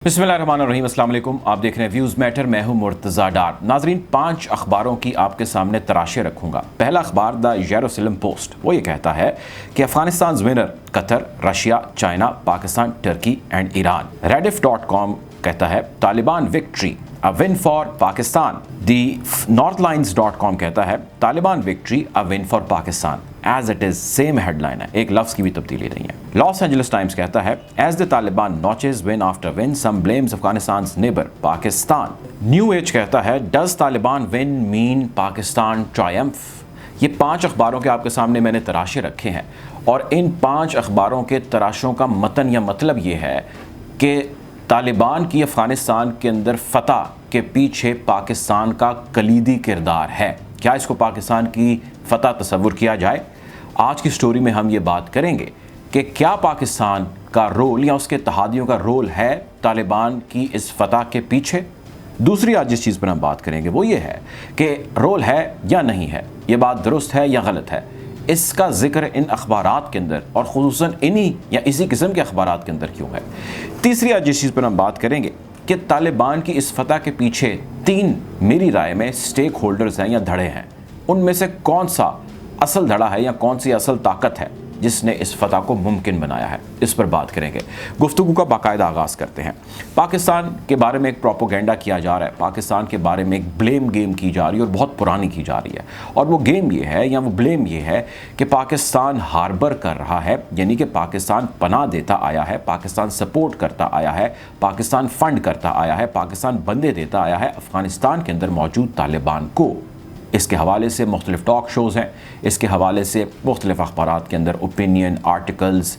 बिस्मिल्लाहिर्रहमानिर्रहीम, अस्सलाम वालेकुम। आप देख रहे हैं व्यूज़ मैटर। मैं हूं मुर्तज़ा डार। नाजरीन, 5 अखबारों की आपके सामने तराशे रखूंगा। पहला अखबार द जेरूसलम पोस्ट, वो ये कहता है कि Afghanistan winner Qatar, Russia, China, Pakistan, Turkey and Iran. Rediff dot com कहता है Taliban victory a win for Pakistan. The Northlines dot com कहता है Taliban victory a win for Pakistan. As it is same headline है, एक लफ्ज की भी तब्दीली नहीं है। लॉस एंजलिस टाइम्स कहता है as the Taliban notches win after win some blames Afghanistan neighbour Pakistan. New Age कहता है does Taliban win mean Pakistan triumph. ये 5 अखबारों के आपके सामने मैंने तराशे रखे हैं और इन 5 अखबारों के तराशों का मतन या मतलब ये है कि तालिबान की अफगानिस्तान के अंदर फतह के पीछे पाकिस्तान का कलीदी किरदार है। क्या इसको पाकिस्तान की फतह तस्वुर किया जाए? आज की स्टोरी में हम ये बात करेंगे कि क्या पाकिस्तान का रोल या उसके इत्तेहादियों का रोल है तालिबान की इस फतह के पीछे। दूसरी आज जिस चीज़ पर हम बात करेंगे वो ये है कि रोल है या नहीं है, ये बात दुरुस्त है या गलत है। इसका जिक्र इन अखबारात के अंदर और ख़ुसूसन इन्हीं या इसी किस्म के अखबारात के अंदर क्यों है। तीसरी आज जिस चीज़ पर हम बात करेंगे कि तालिबान की इस फतह के पीछे 3 मेरी राय में स्टेक होल्डर्स हैं या धड़े हैं। उनमें से कौन सा असल धड़ा है या कौन सी असल ताकत है जिसने इस फतह को मुमकिन बनाया है, इस पर बात करेंगे। गुफ्तगू का बाकायदा आगाज़ करते हैं। पाकिस्तान के बारे में एक प्रोपोगेंडा किया जा रहा है, पाकिस्तान के बारे में एक ब्लेम गेम की जा रही है और बहुत पुरानी की जा रही है। और वो गेम ये है या वो ब्लेम ये है कि पाकिस्तान हार्बर कर रहा है, यानी कि पाकिस्तान पनाह देता आया है, पाकिस्तान सपोर्ट करता आया है, पाकिस्तान फंड करता आया है, पाकिस्तान बंदे देता आया है अफ़गानिस्तान के अंदर मौजूद तालिबान को। इसके हवाले से मुख्तलिफ टॉक शोज़ हैं, इसके हवाले से मुख्तलिफ अखबारात के अंदर ओपिनियन आर्टिकल्स,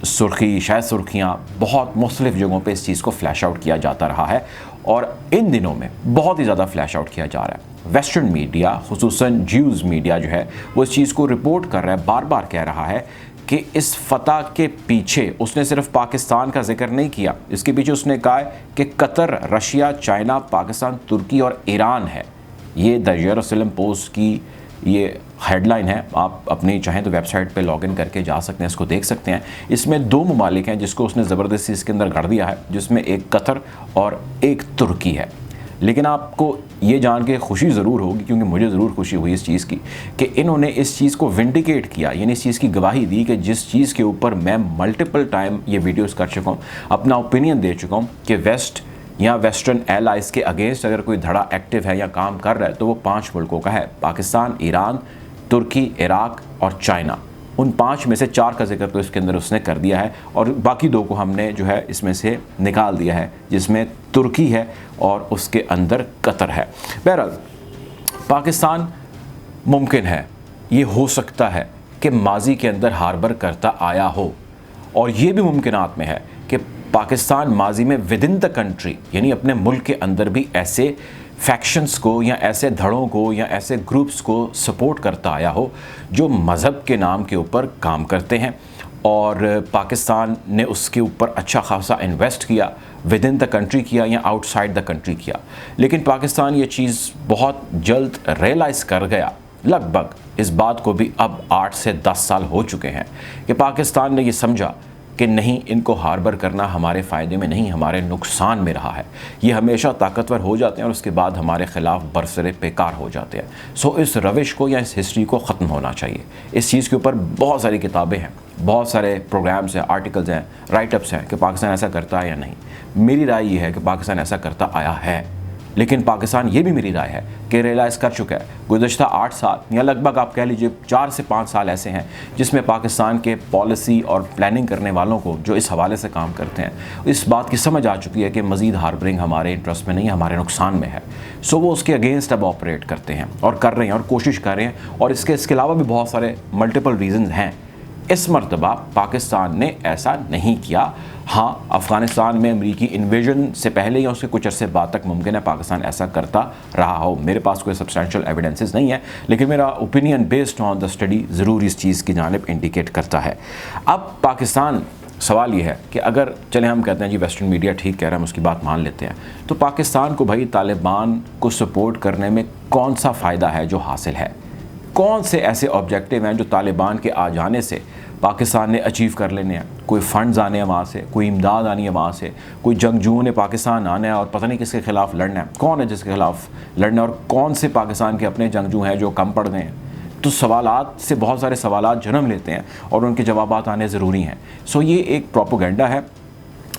सुर्खी शायद सुर्खियाँ, बहुत मुख्तलिफ जगहों पे इस चीज़ को फ्लैश आउट किया जाता रहा है और इन दिनों में बहुत ही ज़्यादा फ्लैश आउट किया जा रहा है। वेस्टर्न मीडिया, खुसूसन ज्यूज़ मीडिया जो है वो इस चीज़ को रिपोर्ट कर रहा है, बार बार कह रहा है कि इस फतह के पीछे उसने सिर्फ पाकिस्तान का जिक्र नहीं किया, इसके पीछे उसने कहा है कि कतर, रशिया, चाइना, पाकिस्तान, तुर्की और ईरान है। ये द जेरूसलम पोस्ट की ये हेडलाइन है। आप अपनी चाहें तो वेबसाइट पे लॉगिन करके जा सकते हैं, इसको देख सकते हैं। इसमें 2 ममालिक हैं जिसको उसने ज़बरदस्ती इसके अंदर गढ़ दिया है, जिसमें एक कतर और एक तुर्की है। लेकिन आपको ये जान के खुशी ज़रूर होगी, क्योंकि मुझे ज़रूर खुशी हुई इस चीज़ की, कि इन्होंने इस चीज़ को विंडिकेट किया, यानी इस चीज़ की गवाही दी कि जिस चीज़ के ऊपर मैं मल्टीपल टाइम ये वीडियोज़ कर चुका हूँ, अपना ओपिनियन दे चुका हूँ कि वेस्ट या वेस्टर्न एलाइज के अगेंस्ट अगर कोई धड़ा एक्टिव है या काम कर रहा है तो वो 5 मुल्कों का है, पाकिस्तान, ईरान, तुर्की, इराक और चाइना। उन 5 में से 4 का जिक्र तो इसके अंदर उसने कर दिया है और बाकी 2 को हमने जो है इसमें से निकाल दिया है, जिसमें तुर्की है और उसके अंदर कतर है। बहरहाल पाकिस्तान मुमकिन है, ये हो सकता है कि माजी के अंदर हार्बर करता आया हो, और ये भी मुमकिनात में है कि पाकिस्तान माजी में विद इन द कंट्री यानी अपने मुल्क के अंदर भी ऐसे फैक्शंस को या ऐसे धड़ों को या ऐसे ग्रुप्स को सपोर्ट करता आया हो जो मज़हब के नाम के ऊपर काम करते हैं, और पाकिस्तान ने उसके ऊपर अच्छा खासा इन्वेस्ट किया, विद इन द कंट्री किया या आउटसाइड द कंट्री किया। लेकिन पाकिस्तान ये चीज़ बहुत जल्द रियलाइज़ कर गया, लगभग इस बात को भी अब 8 से 10 साल हो चुके हैं, कि पाकिस्तान ने ये समझा कि नहीं, इनको हार्बर करना हमारे फ़ायदे में नहीं, हमारे नुकसान में रहा है। ये हमेशा ताकतवर हो जाते हैं और उसके बाद हमारे ख़िलाफ़ बरसरे बेकार हो जाते हैं। सो इस रविश को या इस हिस्ट्री को ख़त्म होना चाहिए। इस चीज़ के ऊपर बहुत सारी किताबें हैं, बहुत सारे प्रोग्राम्स हैं, आर्टिकल्स हैं, राइटअप्स हैं कि पाकिस्तान ऐसा करता है या नहीं। मेरी राय ये है कि पाकिस्तान ऐसा करता आया है, लेकिन पाकिस्तान ये भी मेरी राय है कि रियलाइज़ कर चुका है। गुज़श्ता 8 साल या लगभग आप कह लीजिए 4 से 5 साल ऐसे हैं जिसमें पाकिस्तान के पॉलिसी और प्लानिंग करने वालों को, जो इस हवाले से काम करते हैं, इस बात की समझ आ चुकी है कि मज़ीद हार्बरिंग हमारे इंटरेस्ट में नहीं, हमारे नुकसान में है। सो वो उसके अगेंस्ट अब ऑपरेट करते हैं और कर रहे हैं और कोशिश कर रहे हैं, और इसके अलावा भी बहुत सारे मल्टीपल रीज़न हैं। इस मरतबा पाकिस्तान ने ऐसा नहीं किया। हाँ, अफ़गानिस्तान में अमरीकी इन्वेजन से पहले या उसके कुछ अरसे बाद तक मुमकिन है पाकिस्तान ऐसा करता रहा हो। मेरे पास कोई सब्सटेंशियल एविडेंसेस नहीं है, लेकिन मेरा opinion based on the study ज़रूर इस चीज़ की जानिब इंडिकेट करता है। अब पाकिस्तान, सवाल ये है कि अगर चले हम कहते हैं जी वेस्टर्न मीडिया ठीक कह रहा है, हम उसकी बात मान लेते हैं, तो पाकिस्तान को भाई तालिबान को सपोर्ट करने में कौन सा फ़ायदा है जो हासिल है? कौन से ऐसे ऑब्जेक्टिव हैं जो तालिबान के आ जाने से पाकिस्तान ने अचीव कर लेने हैं, कोई फंड्स आने हैं वहाँ से, कोई इमदाद आनी है वहाँ से, कोई जंगजुओं ने पाकिस्तान आना है और पता नहीं किसके खिलाफ लड़ना है, कौन है जिसके खिलाफ लड़ना है और कौन से पाकिस्तान के अपने जंगजू हैं जो कम पड़ गए हैं। तो सवालात से बहुत सारे सवालात जन्म लेते हैं और उनके जवाबात आने ज़रूरी हैं। सो ये एक प्रोपोगंडा है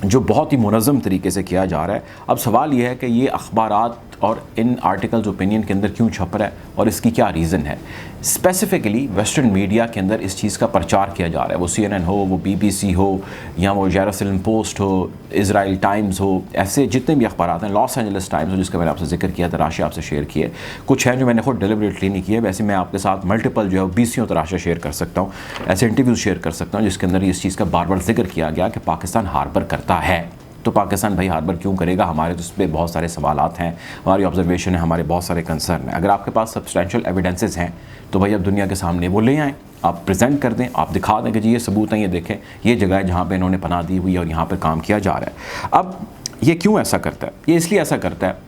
जो बहुत ही मुनज़्ज़म तरीके से किया जा रहा है। अब सवाल ये है कि ये अखबारात और इन आर्टिकल्स ओपिनियन के अंदर क्यों छप रहा है और इसकी क्या रीज़न है। स्पेसिफ़िकली वेस्टर्न मीडिया के अंदर इस चीज़ का प्रचार किया जा रहा है, वो CNN हो, वो BBC हो, या वो जेरूसलम पोस्ट हो, इज़राइल टाइम्स हो, ऐसे जितने भी अखबारात हैं, लॉस एंजलिस टाइम्स हो जिसका मैंने आपसे जिक्र किया, तराशे आपसे शेयर किए, कुछ हैं जो मैंने खुद डिलिबरेटली नहीं किए। वैसे मैं आपके साथ मल्टीपल जो है 20 तराशे शेयर कर सकता हूँ, ऐसे इंटरव्यूज़ शेयर कर सकता हूँ जिसके अंदर इस चीज़ का बार बार जिक्र किया गया कि पाकिस्तान हार्बर करता है। तो पाकिस्तान भाई हार्बर क्यों करेगा, हमारे तो उस पर बहुत सारे सवालात हैं, हमारी ऑब्जर्वेशन है, हमारे बहुत सारे कंसर्न हैं। अगर आपके पास सब्सटेंशियल एविडेंसेस हैं तो भाई अब दुनिया के सामने वो ले आएँ, आप प्रेजेंट कर दें, आप दिखा दें कि जी ये सबूत हैं, ये देखें ये जगह है जहाँ पे इन्होंने पनाह दी हुई है और यहाँ पर काम किया जा रहा है। अब ये क्यों ऐसा करता है, ये इसलिए ऐसा करता है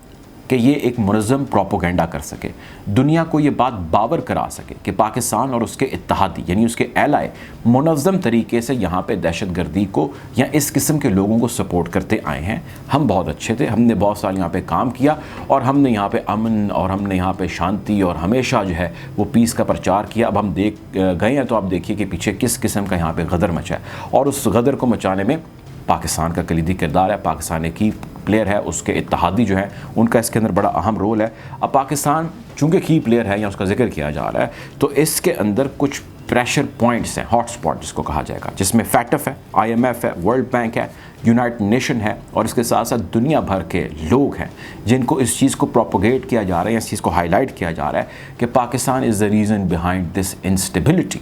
कि ये एक मुनज़्ज़म प्रोपोगंडा कर सके, दुनिया को ये बात बावर करा सके कि पाकिस्तान और उसके इत्तेहादी यानी उसके एलाए मुनज़्ज़म तरीके से यहाँ पे दहशतगर्दी को या इस किस्म के लोगों को सपोर्ट करते आए हैं। हम बहुत अच्छे थे, हमने बहुत साल यहाँ पे काम किया और हमने यहाँ पे अमन और हमने यहाँ पे शांति और हमेशा जो है वो पीस का प्रचार किया। अब हम देख गए हैं तो आप देखिए कि पीछे किस किस्म का यहाँ पर गदर मचा है और उस गदर को मचाने में पाकिस्तान का कलीदी किरदार है, पाकिस्तान एक की प्लेयर है, उसके इत्तेहादी जो हैं उनका इसके अंदर बड़ा अहम रोल है। अब पाकिस्तान चूँकि की प्लेयर है या उसका जिक्र किया जा रहा है तो इसके अंदर कुछ प्रेशर पॉइंट्स हैं, हॉट स्पॉट जिसको कहा जाएगा, जिसमें फैटफ है, IMF है, वर्ल्ड बैंक है, यूनाइटेड नेशन है और इसके साथ साथ दुनिया भर के लोग हैं जिनको इस चीज़ को प्रोपोगेट किया जा रहा है, इस चीज़ को हाईलाइट किया जा रहा है कि Pakistan is the reason behind this instability.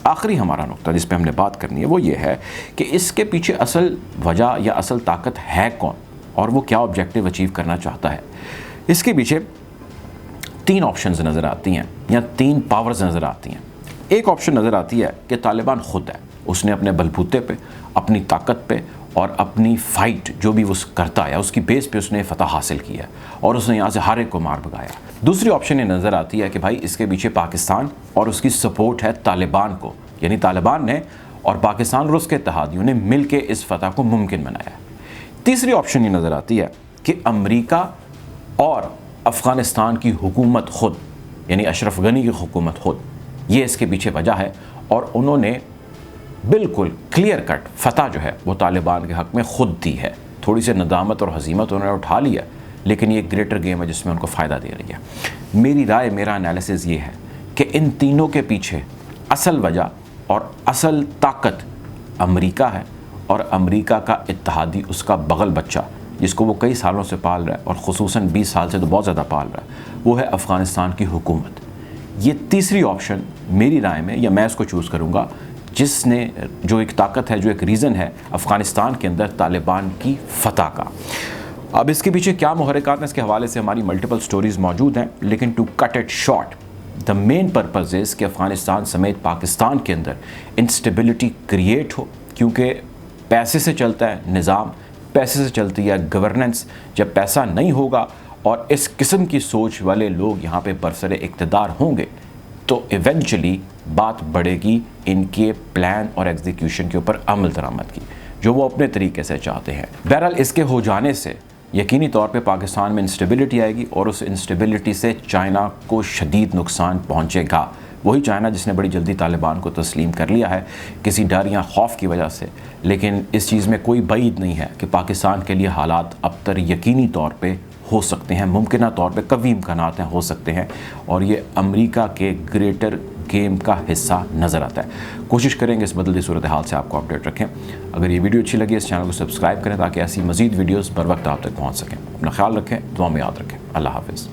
आखिरी हमारा नुक्ता जिस पे हमने बात करनी है वो ये है कि इसके पीछे असल वजह या असल ताकत है कौन और वो क्या ऑब्जेक्टिव अचीव करना चाहता है। इसके पीछे 3 ऑप्शंस नज़र आती हैं या 3 पावर्स नज़र आती हैं। एक ऑप्शन नज़र आती है कि तालिबान खुद है, उसने अपने बलबूते पे, अपनी ताकत पे और अपनी फ़ाइट जो भी वो करता है उसकी बेस पे उसने फ़तह हासिल किया है और उसने यहाँ से हर एक को मार भगाया। दूसरी ऑप्शन ये नज़र आती है कि भाई इसके पीछे पाकिस्तान और उसकी सपोर्ट है तालिबान को, यानी तालिबान ने और पाकिस्तान और उसके इत्तेहादियों ने मिल के इस फतह को मुमकिन बनाया है। तीसरी ऑप्शन ये नज़र आती है कि अमेरिका और अफ़गानिस्तान की हुकूमत खुद यानी अशरफ गनी की हुकूमत खुद ये इसके पीछे वजह है और उन्होंने बिल्कुल क्लियर कट फतह जो है वो तालिबान के हक़ में ख़ुद दी है। थोड़ी सी नदामत और हज़ीमत उन्होंने उठा लिया लेकिन ये एक ग्रेटर गेम है जिसमें उनको फ़ायदा दे रही है। मेरी राय, मेरा एनालिसिस ये है कि इन तीनों के पीछे असल वजह और असल ताकत अमेरिका है और अमेरिका का इत्तेहादी उसका बगल बच्चा जिसको वो कई सालों से पाल रहा है और ख़ुसूसन 20 साल से तो बहुत ज़्यादा पाल रहा है, वो है अफ़गानिस्तान की हुकूमत। ये तीसरी ऑप्शन मेरी राय में या मैं इसको चूज़ करूँगा जिसने जो एक ताकत है, जो एक रीज़न है अफ़गानिस्तान के अंदर तालिबान की फ़तह का। अब इसके पीछे क्या मुहर्रिकात हैं इसके हवाले से हमारी मल्टीपल स्टोरीज़ मौजूद हैं, लेकिन to cut it short the main purpose is कि अफ़गानिस्तान समेत पाकिस्तान के अंदर इंस्टेबिलिटी क्रिएट हो, क्योंकि पैसे से चलता है निज़ाम, पैसे से चलती है गवर्नेंस। जब पैसा नहीं होगा और इस किस्म की सोच वाले लोग यहाँ पे बरसरे इक़्तिदार होंगे तो इवेंचुअली बात बढ़ेगी इनके प्लान और एग्जीक्यूशन के ऊपर अमल दरामद की, जो वो अपने तरीके से चाहते हैं। बहरहाल इसके हो जाने से यकीनी तौर पे पाकिस्तान में इंस्टेबिलिटी आएगी और उस इंस्टेबिलिटी से चाइना को शदीद नुकसान पहुँचेगा। वही चाइना जिसने बड़ी जल्दी तालिबान को तस्लीम कर लिया है किसी डर या खौफ की वजह से, लेकिन इस चीज़ में कोई बईद नहीं है कि पाकिस्तान के लिए हालात अबतर यकीनी तौर पे हो सकते हैं, मुमकिना तौर पे कवी इम्कानात हैं हो सकते हैं और ये अमेरिका के ग्रेटर गेम का हिस्सा नज़र आता है। कोशिश करेंगे इस बदलती सूरत हाल से आपको अपडेट रखें। अगर ये वीडियो अच्छी लगी इस चैनल को सब्सक्राइब करें ताकि ऐसी मज़ीद वीडियोज़ बर वक्त आप तक पहुँच सकें। अपना ख्याल रखें, दुआ में याद रखें। अल्लाह हाफ़िज़।